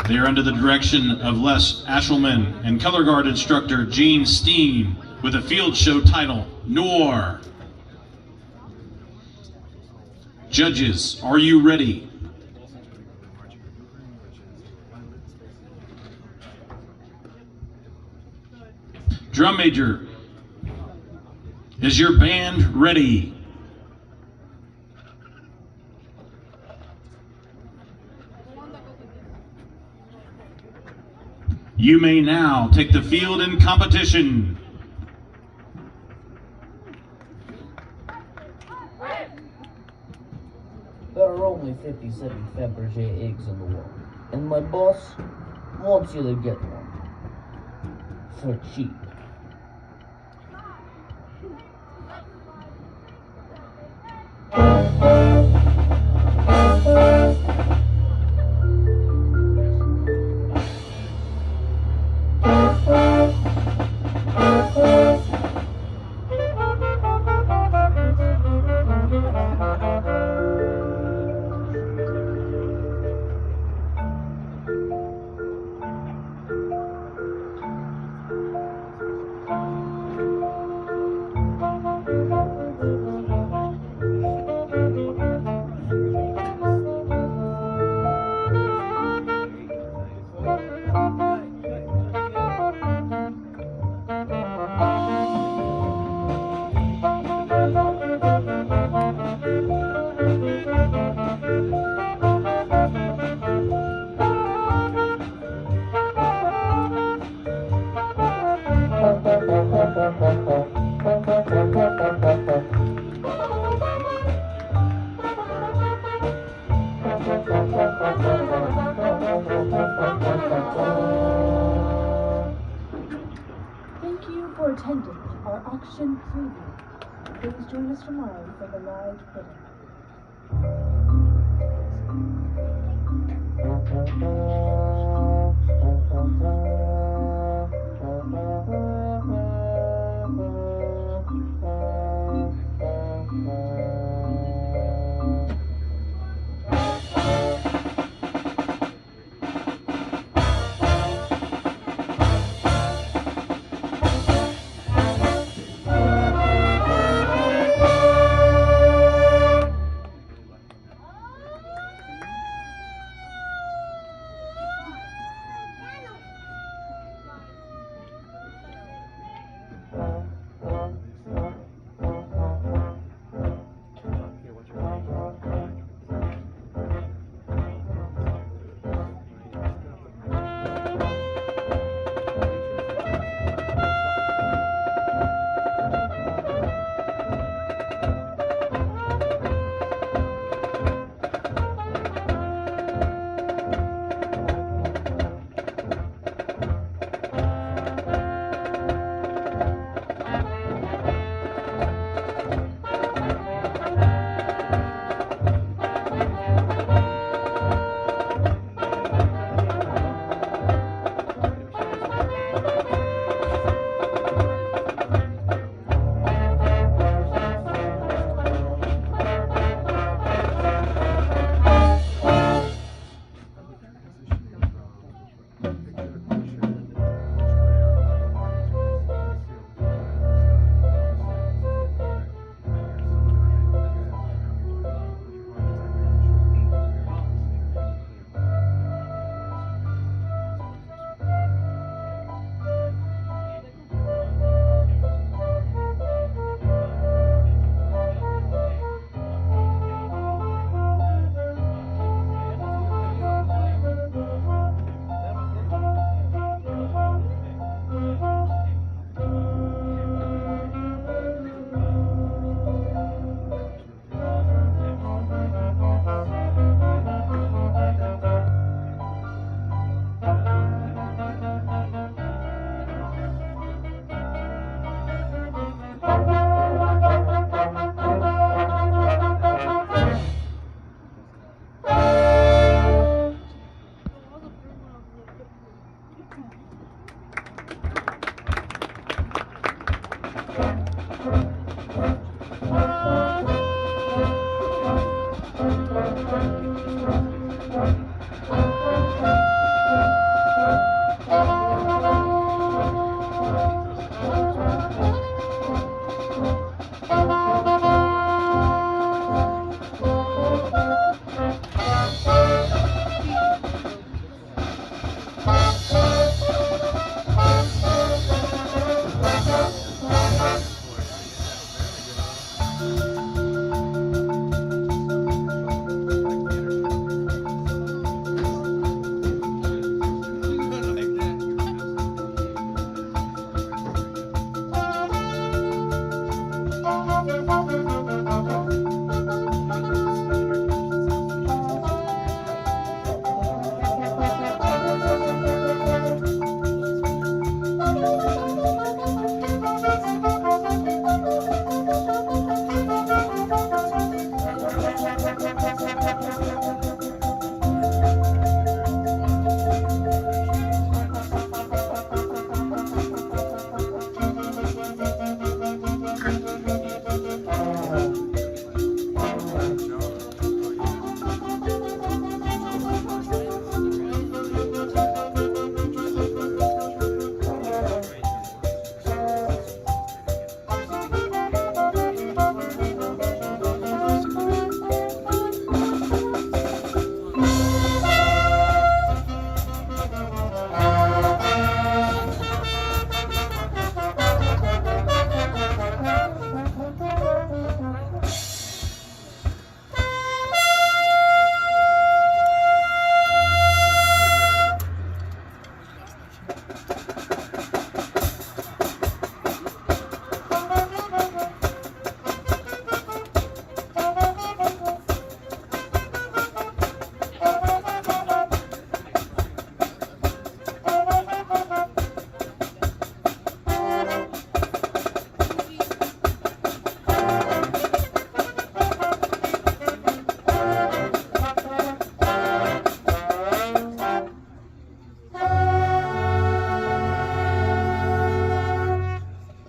They are under the direction of Les Ashelman and color guard instructor Gene Steen with a field show title, Noir. Judges, are you ready? Drum major, is your band ready? You may now take the field in competition. There are only 57 Fabergé eggs in the world, and my boss wants you to get one. For cheap. Thank you for attending our auction preview. Please join us tomorrow for the live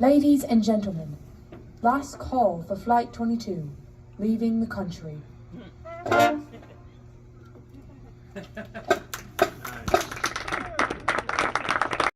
Ladies and gentlemen, last call for Flight 22, leaving the country.